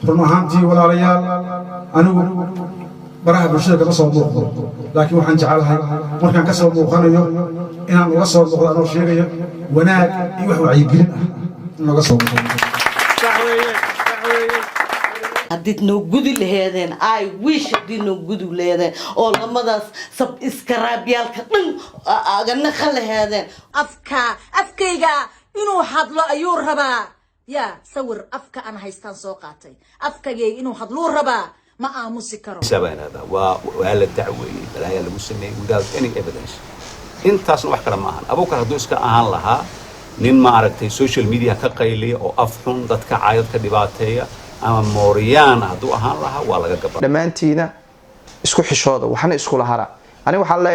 rumahantii walaalayaal anigu baraha bulshada kama soo muuqdo laakiin waxaan jecelahay markaan ka soo muuqanayo inaan uga soo muuqdo anoo sheegayo wanaag iyo wax wacyigelin ah in laga soo muuqdo haddii noo gudi laheedeen I wish haddii noo gudi laheedeen oo lamadaas sab iskaraabyaalka dhan agana khalaheedeen afkayga inuu hadlo ayuu rabaa يا صور أفكا أنا هيستان سوقاتي أفكا جاي إنه حضلو ربا ما آموسي كرو سبعين هذا وهلا الدعوي بالهيئة المسلمين without any evidence أنت أصلا واحد كلام معهن أبوك هدوس كأهان لها نين ما عرفتي سوشيال ميديا كقيلي أو أفحون ضد كعايد كدباتية أما موريان هدو أهان لها ولا جبر لما أنتينا اسكو حشودة وحنا اسكو لهرا أنا وحلا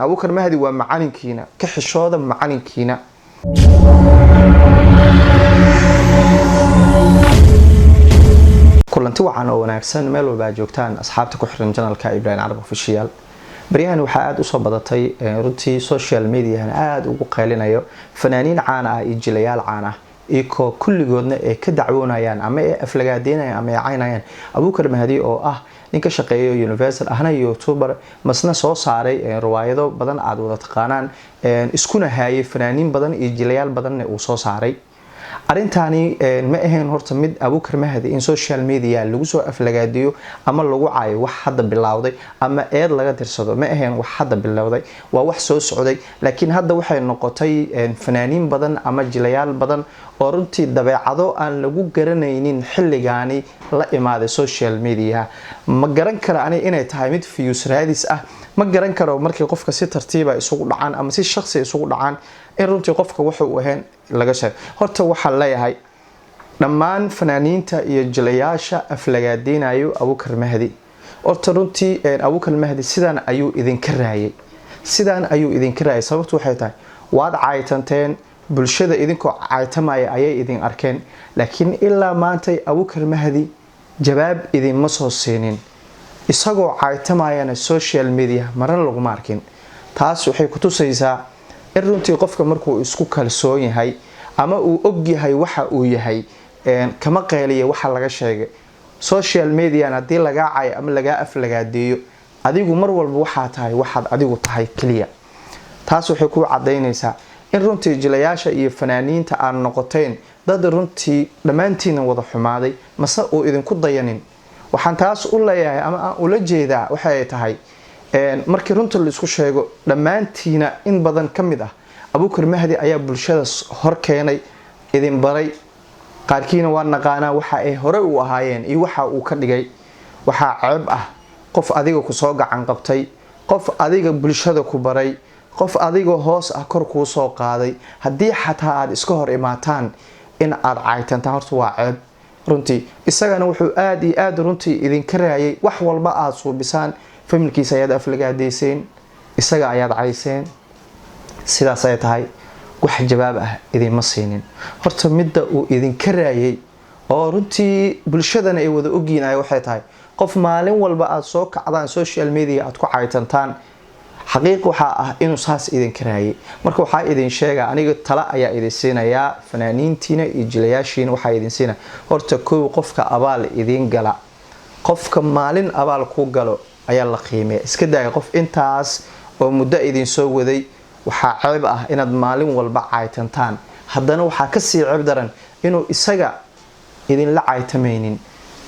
أبوك المهدي ومعانين كينا كحشودة معانين كينا kulanti waxaan oo wanaagsan meel walba joogtaan asxaabta ku xiran channelka Ibrahim Arab Official bariyahan waxa aad u soo badatay runtii social media aad ugu qeylinayo fanaaniin caan ah iyo jilayaal caan ah iko kulligoodna ee ka dacwoonayaan ama ee aflagaadeynayaan ama ay caynayaan Abuukar Mahdi oo ah ninka shaqeeyo Universal ahna YouTuber masna soo saaray riwaayado badan aad wada taqaanaan iskuna haayay fanaaniin badan iyo jilayaal badan uu soo saaray arintani ma ahayn horta mid Abuukar Mahdi in social media lagu soo aflagaadiyo ama lagu caayo wax hadda bilowday ama eed laga tirsado ma ahayn wax hadda bilowday waa wax soo socday laakiin hadda waxay noqotay fanaaniin badan ama jilayaal badan oo runtii dabeecado aan lagu garanaynin xilligaani la imaaday social media ma garan kara ani inay tahay mid views raadis ah ma garan karo markii qofka si tartiib ah isugu dhacaan ama si shakhsi isugu dhacaan in runtii qofka wuxuu ahayn laga sheeg horta waxa la yahay dhammaan fanaaniinta iyo jilayaasha aflagaadeynayo Abuukar Mahdi horta runtii Abuukar Mahdi sidaan ayuu idin raayay sababtu waxay tahay waad caaytanteen bulshada idinkoo caaytamaya ayay idin arkeen laakiin ilaa maanta Abuukar Mahdi jawaab idin ma soo siinin isagoo caaytamayana social media maran lagu markin taas waxay ku tusaysaa in runtii qofka markuu isku kalsoon yahay ama uu og yahay waxa uu yahay kama qeeliyo waxa laga sheegay social media hadii laga caay ama laga aflagaadeeyo adigu mar walba waxa tahay waxaad adigu tahay kaliya taas waxay ku cadeynaysaa in runtii jilayaasha iyo fanaaniinta aan noqoteen dad runtii dhamaantiin wada xumaaday mase uu idinku dayanin waxaan taas u leeyahay ama aan ula jeedaa waxay tahay markii runtii la isku sheego dhamaantiina in badan kamid ah Abuukar Mahdi ayaa bulshada hor keenay idin baray qaarkiina waa naqaana waxa ay hore u ahaayeen iyo waxa uu ka dhigay waxa ceeb ah qof adiga ku soo gacan qabtay qof adiga bulshada ku baray qof adiga hoos ah kor ku soo qaaday hadii xataa aad iska hor imaataan in aad caaytantaa horta waa ceeb runtii isagana wuxuu aad iyo aad runtii idin ka raayay wax walba aad suubisaan familkiisa ayaad aflagaadeyseen isaga ayaad cayseen sidaas ay tahay wax jawaab ah idin ma siinin horta midda uu idin ka raayay oo runtii bulshadana ay wada ogiinay waxay tahay qof maalin walba aad soo kacdaan social media aad ku caaytantaan xaqiiq waxa ah inuu saas idin ka raayay marka waxa idin sheega aniga tala ayaa idin siinaya fanaaniintiina iyo jilayaashiina waxa idin siina horta koow qofka abaal idin gala qofka maalin abaal ku galo ayaa la qiimeeyaa iska daay qof intaas oo muddo idin soo waday waxa ceeb ah inaad maalin walba caaytantaan haddana waxa ka sii ceeb daran inuu isaga idin la caaytamaynin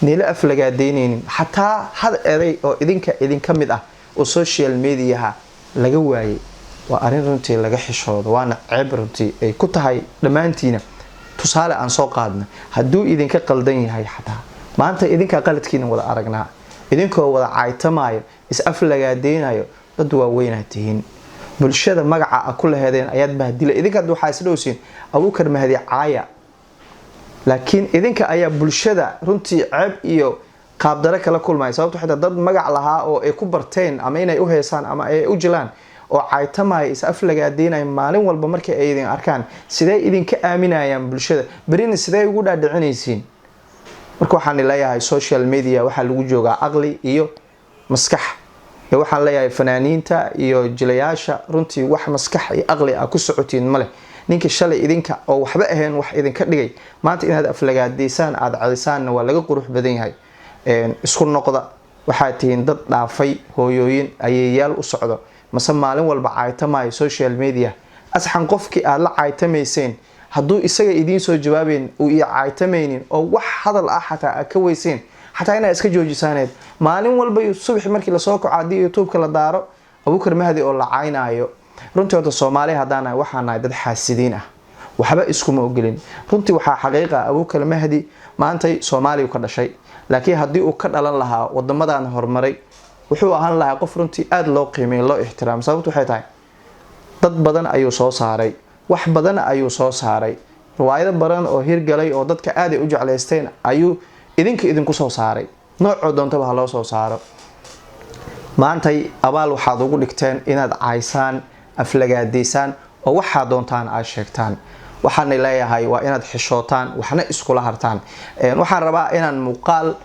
nila aflagaadeynaynin xataa had eray oo idin ka mid ah oo social media laga waayay waa arin runtii laga xishoodo waana ceeb runtii ay ku tahay dhamaantiina tusaale aan soo qaadna haduu idinka qaldan yahay xataa maanta idinka qaladkiina wada aragnaa idinkoo wada caaytamaayo is aflagaadeynayo dad waa weynaatiin bulshada magaca ku laheedeen ayaad bahdila idinka waxa isdhowsiin Abuukar Mahdi caaya laakiin idinka ayaa bulshada runtii ceeb iyo qaab dare kala kulmay sababtoo xitaa dad magac lahaa oo ay ku barteen ama inay u heesaan ama ay u jilaan oo caaytamay is aflagaadeynay maalin walba markay ay idin arkaan sidee idinka aaminayaan bulshada barina sidee ugu dhaadhicinaysiin marka waxaan leeyahay social media waxa lagu joogaa aqli iyo maskax waxaan leeyahay fanaaniinta iyo jilayaasha runtii wax maskax iyo aqli ah ku socotiin male ninka shalay idinka oo waxba ahayn wax idinka dhigay maanta inaad aflagaadeysaan aad cadisaanna waa laga qurux badan yahay. isku noqda waxaad tihiin dad dhaafay hooyooyin ayeeyaal u socdo mase maalin walba caaytamaayo social media. asxan qofkii aad la caaytamayseen hadduu isaga idiin soo jawaabeyn uu iyo caaytamaynin oo wax hadal ah xataa aad ka weyseen xataa inaad iska joojisaaneed maalin walba subax markii lasoo kaco haddii youtube-ka la daaro Abuukar Mahdi oo la caynaayo. runtii horta Soomaali haddaan waxaan nahay dad xaasidiin ah waxba iskuma ogolin. runtii waxaa xaqiiqa Abuukar Mahdi maantay Soomaaliya ka dhashay laakiin haddii uu ka dhalan lahaa wadamadan horumaray wuxuu ahaan lahaa qof runtii aad loo qiimeeyo loo ixtiraam. sababtu waxay tahay dad badan ayuu soo saaray wax badan ayuu soo saaray riwaayado badan oo hirgalay oo dadka aad ay u jecleysteen ayuu idinku soo saaray nooc doontaba ha loo soo saaro. maantay abaal waxaad ugu dhigteen inaad caysaan aflagaadeysaan oo waxaa doontaan aad sheegtaan. waxaan leeyahay waa inaad xishootaan waxna iskula hartaan. waxaan rabaa inaan muuqaal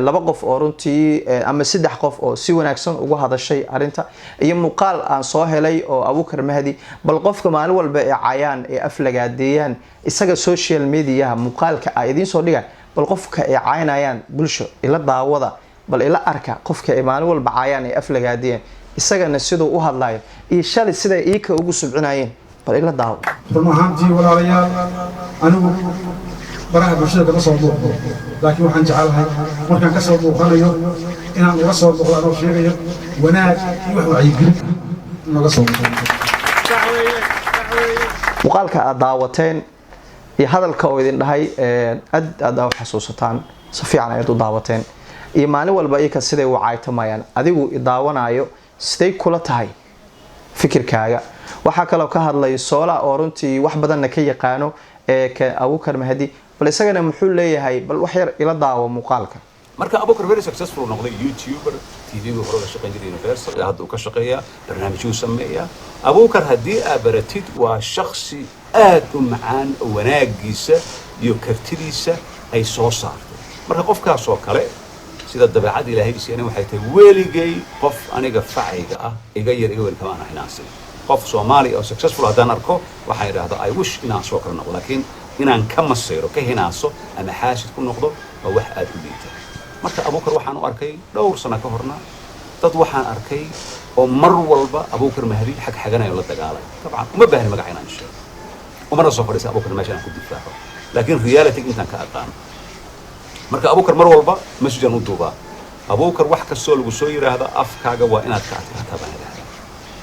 laba qof oo runtii ama saddex qof oo si wanaagsan ugu hadashay arinta iyo muuqaal aan soo helay oo Abuukar Mahdi bal qofka maalin walba ee caayaan ee aflagaadeeyaan isaga social media muuqaalka ay idin soo dhigaan bal qofka ay caynayaan bulsho ila daawada bal ila arka qofka ay maalin walba caayaan ee aflagaadeeyaan isagana sidoo u hadlayo iyo shalay sida ay ka ugu subcinayeen bal ila daawo. run ahaantii walaalayaal anigu baraha bulshada kama soo muuqdo laakiin waxaan jecelahay markaan ka soo muuqanayo inaan uga soo muuqdo anoo sheegayo wanaag iyo wax wacyigelin naga soo muuqdo. muuqaalka aad daawateen iyo hadalka oo idin dhahay aad u xasuusataan si fiican ayaad u daawateen iyo maalin walba iyaka siday u caaytamayaan adigu daawanayo siday kula tahay fikirkaaga. waxaa kaloo ka hadlay Soola oo runtii wax badan ka yaqaano ka Abuukar Mahdi bal isagana muxuu leeyahay bal wax yar ila daawo muuqaalka. marka Abuukar very successful noqday YouTuber TV-ga hore shaqeyn jiray Universal hadda uu ka shaqeeyaa barnaamijyo sameeya. Abuukar haddii aad baratid waa shakhsi aad u macaan wanaagiisa iyo kartidiisa ay soo saartay. marka qofkaas oo kale sida dabeecad Ilaahay siiyay waxay tahay weligay qof aniga facayga ah iga yar iga weyn kama aan xinaansan. qof Soomaali oo successful haddaan arko waxaan yiraahdaa I wish inaan soo kala noqdo laakiin inaan ka masayro ka hinaaso ama xaashid ku noqdo waa wax aad u liita. marka Abuukar waxaan u arkay dhowr sano ka horna dad waxaan arkay oo mar walba Abuukar Mahdi xaganayo la dagaalay. طبعا uma baahni magac inaan sheego umana soo fadhiisay Abuukar meesha aan ku difaaco laakiin reality intaan ka aqaan. marka Abuukar mar walba message u duuba Abuukar wax ka soo lagu soo yiraahdo afkaaga waa inaad ka adkaataa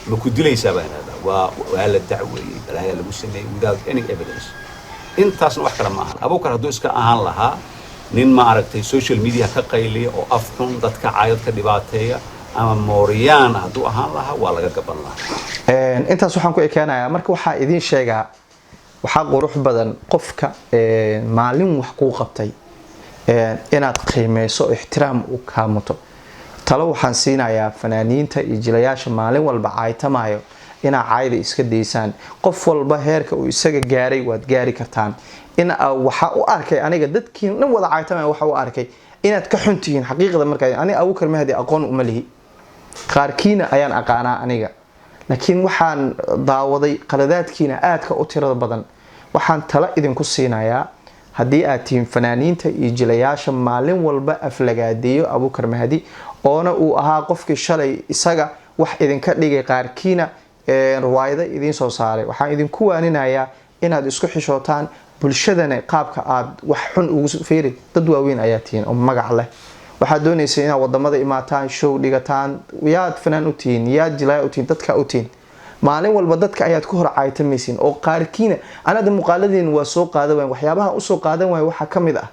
ma ku dilaysaa baan waa la dacweeyay balaayaa lagu sameeyay without any evidence. intaasna wax kale ma ahan. Abuukar hadduu iska ahaan lahaa nin ma aragtay social media ka qayliya oo afxun dadka caayad ka dhibaateeya ama mooriyaan hadduu ahaan lahaa waa laga gaban lahaa. intaas waxaan ku ekeanayaa marka waxaa idin sheegaa waxaa qurux badan qofka maalin wax kuu qabtay inaad qiimeyso ixtiraam u kaamuto. talo waxaan siinayaa fanaaniinta iyo jilayaasha maalin walba caaytamayo inaa caayda iska deysaan. qof walba heerka uu isaga gaaray waad gaari kartaan. in waxa u arkay aniga dadkii dhan wada caaytamayo waxa u arkay inaad ka xuntihiin xaqiiqda markaa ani Abuukar Mahdi aqoon uma lihi qaarkiina ayaan aqaanaa aniga laakiin waxaan daawaday qaladaadkiina aadka u tirada badan. waxaan talo idinku siinayaa haddii aad tihiin fanaaniinta iyo jilayaasha maalin walba aflagaadeeyo Abuukar Mahdi oona uu ahaa qofkii shalay isaga wax idinka dhigay qaarkiina riwaayada idin soo saaray. waxaan idinku waaninayaa inaad isku xishootaan bulshadana qaabka aad wax xun ugu feerin dad waaweyn ayaa tihiin oo magac leh. waxaad doonaysaa inaad wadamada imaataan show dhigataan yaad fanaan u tihiin yaad jilaa u tihiin dadka u tihiin maalin walba dadka ayaad ku hor caaytamaysiin oo qaarkiina anada muuqaaladeen waa soo qaadan waay waxyaabaha u soo qaadan waay waxa kamid ah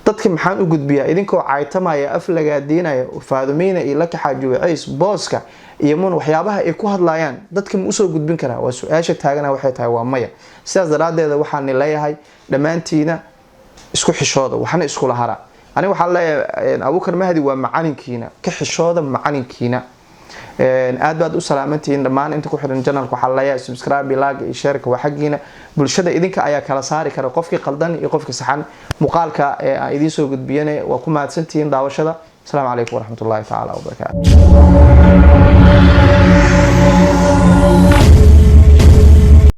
dadka maxaan u gudbiyaa idinkoo caaytamaya aflagaadeynaya faadumeena iyo laka xaajuways booska iyo mun waxyaabaha ay ku hadlayaan dadka ma u soo gudbin karaa waa su'aasha taagana waxay tahay waa maya. sidaas daraadeeda waxaan leeyahay dhamaantiina isku xishooda waxna isku lahara. ani waxaan leeyahay Abuukar Mahdi waa macalinkiina ka xishooda macalinkiina. aad baad u salaamantihiin dhammaan inta ku xiran channelka waxaa leeyahay subscribe like iyo share ka xaqiina bulshada idinka ayaa kala saari kara qofkii qaldan iyo qofkii saxan. muuqaalka aan idin soo gudbiyane waa ku mahadsantihiin daawashada. السلام عليكم ورحمة الله تعالى وبركاته.